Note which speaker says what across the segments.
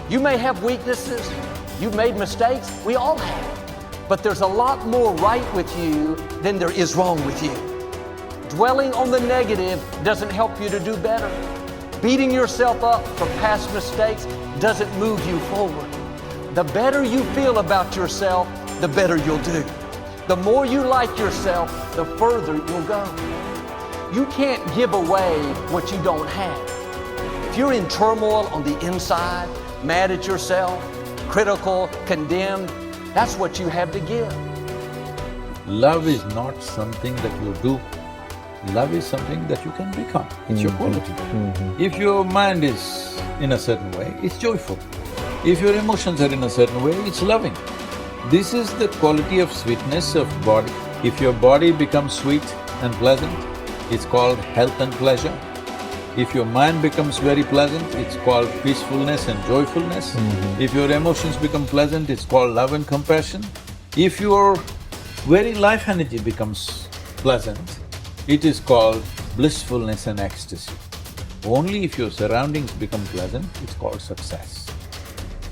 Speaker 1: You may have weaknesses, you've made mistakes, we all have. But there's a lot more right with you than there is wrong with you. Dwelling on the negative doesn't help you to do better. Beating yourself up for past mistakes doesn't move you forward. The better you feel about yourself, the better you'll do. The more you like yourself, the further you'll go. You can't give away what you don't have. If you're in turmoil on the inside, mad at yourself, critical, condemned, that's what you have to give.
Speaker 2: Love is not something that you do. Love is something that you can become. It's your quality. If your mind is in a certain way, it's joyful. If your emotions are in a certain way, it's loving. This is the quality of sweetness of body. If your body becomes sweet and pleasant, it's called health and pleasure. If your mind becomes very pleasant, it's called peacefulness and joyfulness. If your emotions become pleasant, it's called love and compassion. If your very life energy becomes pleasant, it is called blissfulness and ecstasy. Only if your surroundings become pleasant, it's called success.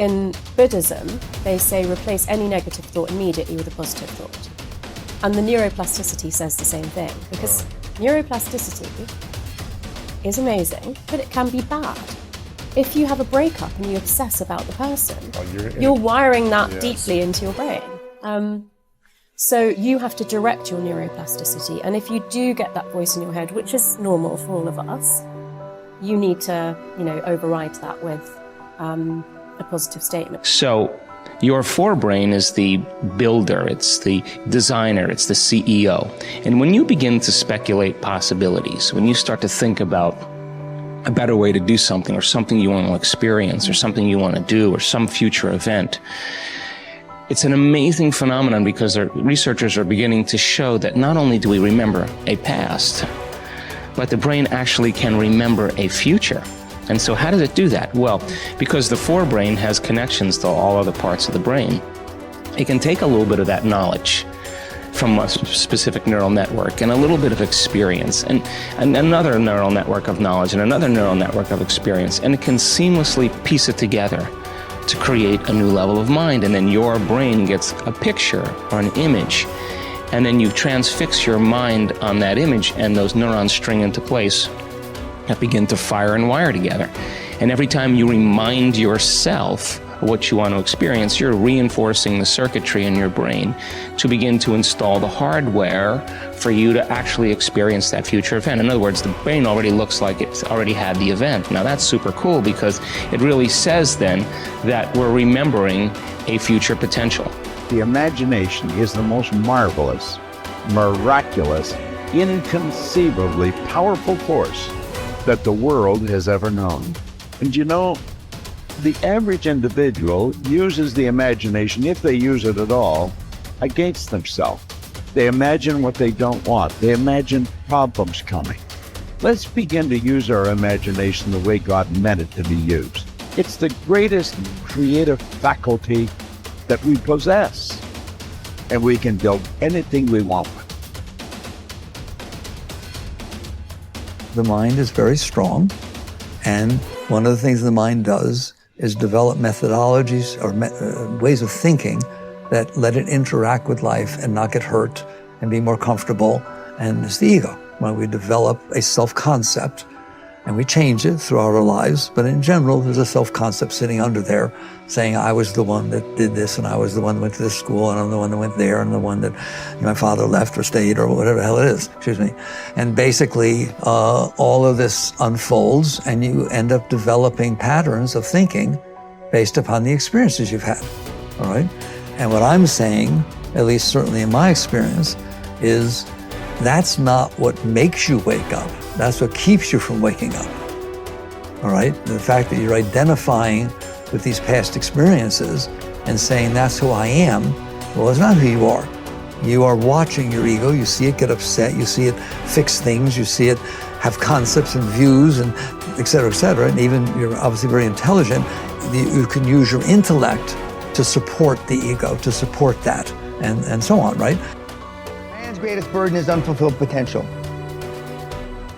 Speaker 3: In Buddhism, they say replace any negative thought immediately with a positive thought. And the neuroplasticity says the same thing, because neuroplasticity is amazing, but it can be bad. If you have a breakup and you obsess about the person, you're wiring that deeply into your brain. So you have to direct your neuroplasticity, and if you do get that voice in your head, which is normal for all of us, you need to, override that with a positive statement.
Speaker 4: So your forebrain is the builder, it's the designer, it's the CEO. And when you begin to speculate possibilities, when you start to think about a better way to do something, or something you want to experience, or something you want to do, or some future event, it's an amazing phenomenon, because researchers are beginning to show that not only do we remember a past, but the brain actually can remember a future. And so how does it do that? Well, because the forebrain has connections to all other parts of the brain, it can take a little bit of that knowledge from a specific neural network and a little bit of experience and another neural network of knowledge and another neural network of experience, and it can seamlessly piece it together to create a new level of mind. And then your brain gets a picture or an image, and then you transfix your mind on that image, and those neurons string into place that begin to fire and wire together. And every time you remind yourself of what you want to experience, you're reinforcing the circuitry in your brain to begin to install the hardware for you to actually experience that future event. In other words, the brain already looks like it's already had the event. Now that's super cool, because it really says then that we're remembering a future potential.
Speaker 5: The imagination is the most marvelous, miraculous, inconceivably powerful force that the world has ever known. And the average individual uses the imagination, if they use it at all, against themselves. They imagine what they don't want. They imagine problems coming. Let's begin to use our imagination the way God meant it to be used. It's the greatest creative faculty that we possess, and we can build anything we want with.
Speaker 6: The mind is very strong, and one of the things the mind does is develop methodologies or ways of thinking that let it interact with life and not get hurt and be more comfortable, and it's the ego. When we develop a self-concept and we change it throughout our lives, but in general, there's a self-concept sitting under there saying, I was the one that did this, and I was the one that went to this school, and I'm the one that went there, and the one that my father left or stayed, or whatever the hell it is, And basically, all of this unfolds, and you end up developing patterns of thinking based upon the experiences you've had, all right? And what I'm saying, at least certainly in my experience, is that's not what makes you wake up. That's what keeps you from waking up, all right? The fact that you're identifying with these past experiences and saying that's who I am, well, it's not who you are. You are watching your ego, you see it get upset, you see it fix things, you see it have concepts and views and et cetera, and even you're obviously very intelligent, you can use your intellect to support the ego, to support that, and so on, right?
Speaker 7: Man's greatest burden is unfulfilled potential.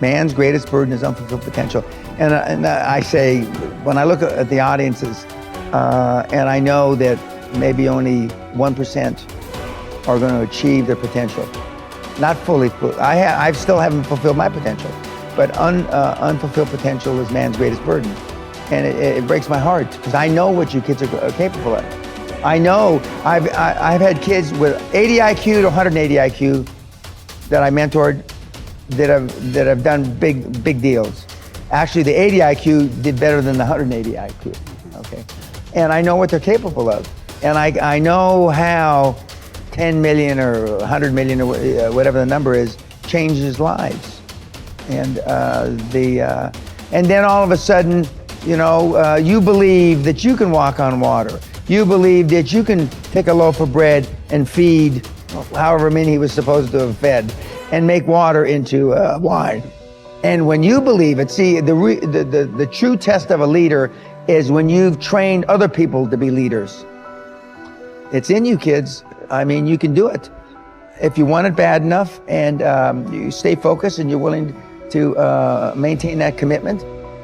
Speaker 7: Man's greatest burden is unfulfilled potential. And I say, when I look at the audiences, And I know that maybe only 1% are going to achieve their potential. Not fully. I still haven't fulfilled my potential, but unfulfilled potential is man's greatest burden. And it breaks my heart because I know what you kids are capable of. I know I've had kids with 80 IQ to 180 IQ that I mentored that have done big deals. Actually, the 80 IQ did better than the 180 IQ. Okay, and I know what they're capable of, and I know how 10 million or 100 million or whatever the number is changes lives, and then all of a sudden, you know, you believe that you can walk on water. You believe that you can take a loaf of bread and feed however many he was supposed to have fed and make water into wine. And when you believe it, see, the true test of a leader is when you've trained other people to be leaders. It's in you, kids. I mean, you can do it. If you want it bad enough and you stay focused and you're willing to maintain that commitment.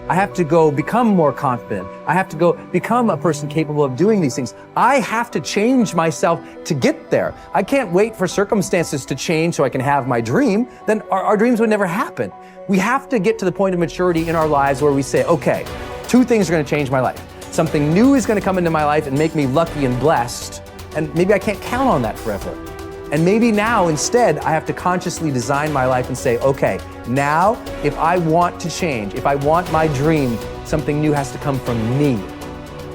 Speaker 8: I have to go become more confident. I have to go become a person capable of doing these things. I have to change myself to get there. I can't wait for circumstances to change so I can have my dream. Then our dreams would never happen. We have to get to the point of maturity in our lives where we say, okay, 2 things are going to change my life. Something new is going to come into my life and make me lucky and blessed. And maybe I can't count on that forever. And maybe now instead I have to consciously design my life and say, okay, now if I want to change, if I want my dream, something new has to come from me.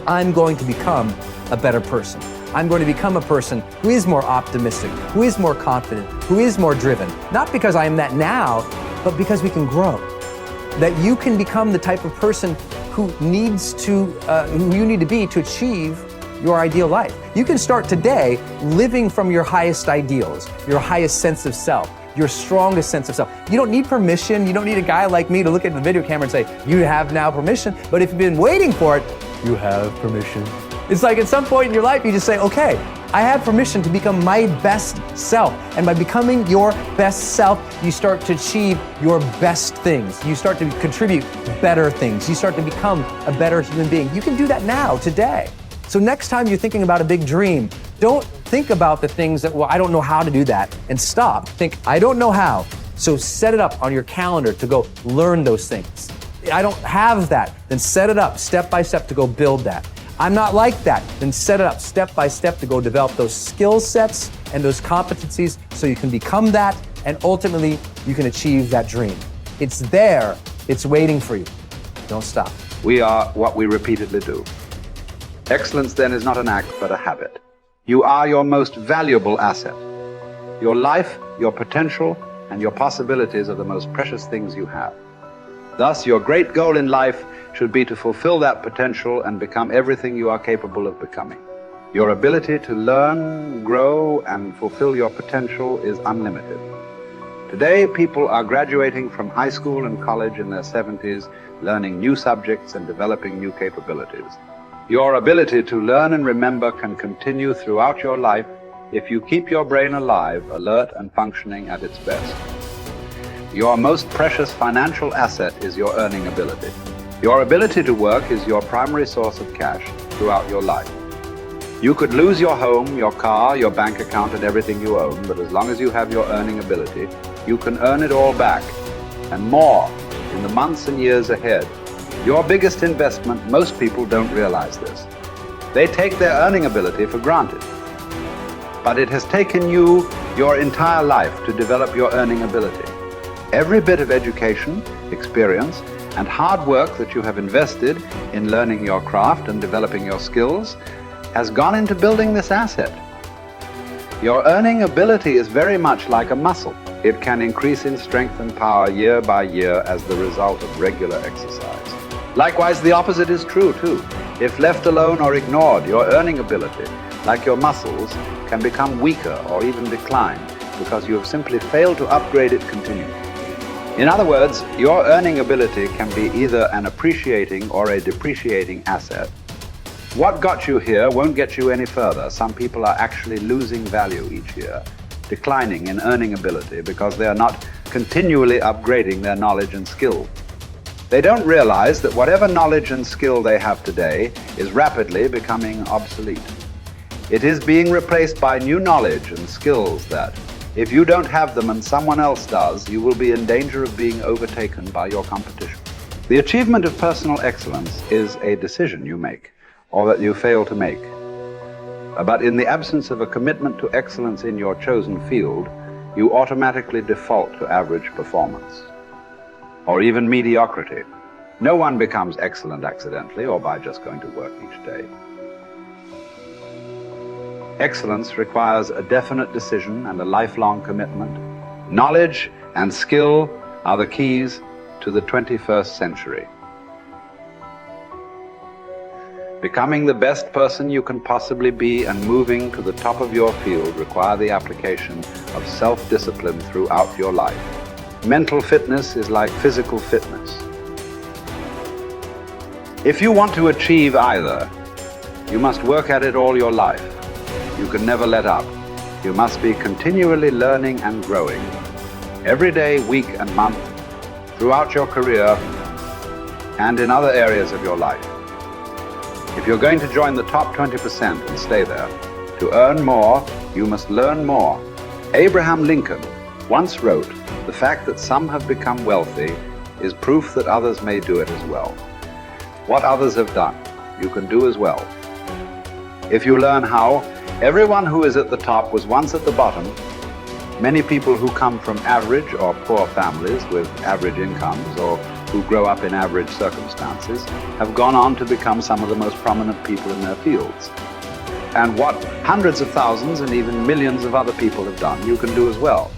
Speaker 8: I'm going to become a better person. I'm going to become a person who is more optimistic, who is more confident, who is more driven. Not because I am that now, but because we can grow. That you can become the type of person who you need to be to achieve your ideal life. You can start today living from your highest ideals, your highest sense of self, your strongest sense of self. You don't need permission. You don't need a guy like me to look at the video camera and say, you have now permission. But if you've been waiting for it, you have permission. It's like at some point in your life, you just say, okay, I have permission to become my best self. And by becoming your best self, you start to achieve your best things. You start to contribute better things. You start to become a better human being. You can do that now, today. So next time you're thinking about a big dream, don't think about the things that, well, I don't know how to do that, and stop. Think, I don't know how. So set it up on your calendar to go learn those things. I don't have that, then set it up step by step to go build that. I'm not like that, then set it up step by step to go develop those skill sets and those competencies so you can become that, and ultimately you can achieve that dream. It's there, it's waiting for you. Don't stop.
Speaker 9: We are what we repeatedly do. Excellence then is not an act, but a habit. You are your most valuable asset. Your life, your potential, and your possibilities are the most precious things you have. Thus, your great goal in life should be to fulfill that potential and become everything you are capable of becoming. Your ability to learn, grow, and fulfill your potential is unlimited. Today, people are graduating from high school and college in their 70s, learning new subjects and developing new capabilities. Your ability to learn and remember can continue throughout your life if you keep your brain alive, alert, and functioning at its best. Your most precious financial asset is your earning ability. Your ability to work is your primary source of cash throughout your life. You could lose your home, your car, your bank account, and everything you own, but as long as you have your earning ability, you can earn it all back, and more, in the months and years ahead. Your biggest investment, most people don't realize this. They take their earning ability for granted. But it has taken you your entire life to develop your earning ability. Every bit of education, experience, and hard work that you have invested in learning your craft and developing your skills has gone into building this asset. Your earning ability is very much like a muscle. It can increase in strength and power year by year as the result of regular exercise. Likewise, the opposite is true too. If left alone or ignored, your earning ability, like your muscles, can become weaker or even decline because you have simply failed to upgrade it continually. In other words, your earning ability can be either an appreciating or a depreciating asset. What got you here won't get you any further. Some people are actually losing value each year, declining in earning ability because they are not continually upgrading their knowledge and skill. They don't realize that whatever knowledge and skill they have today is rapidly becoming obsolete. It is being replaced by new knowledge and skills that, if you don't have them and someone else does, you will be in danger of being overtaken by your competition. The achievement of personal excellence is a decision you make, or that you fail to make. But in the absence of a commitment to excellence in your chosen field, you automatically default to average performance, or even mediocrity. No one becomes excellent accidentally or by just going to work each day. Excellence requires a definite decision and a lifelong commitment. Knowledge and skill are the keys to the 21st century. Becoming the best person you can possibly be and moving to the top of your field require the application of self-discipline throughout your life. Mental fitness is like physical fitness. If you want to achieve either, you must work at it all your life. You can never let up. You must be continually learning and growing. Every day, week and month, throughout your career, and in other areas of your life. If you're going to join the top 20% and stay there, to earn more, you must learn more. Abraham Lincoln once wrote, "The fact that some have become wealthy is proof that others may do it as well." What others have done, you can do as well. If you learn how, everyone who is at the top was once at the bottom. Many people who come from average or poor families with average incomes or who grow up in average circumstances have gone on to become some of the most prominent people in their fields. And what hundreds of thousands and even millions of other people have done, you can do as well.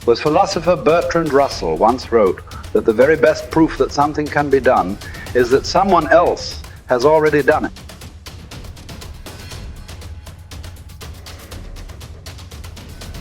Speaker 9: The philosopher Bertrand Russell once wrote that the very best proof that something can be done is that someone else has already done it.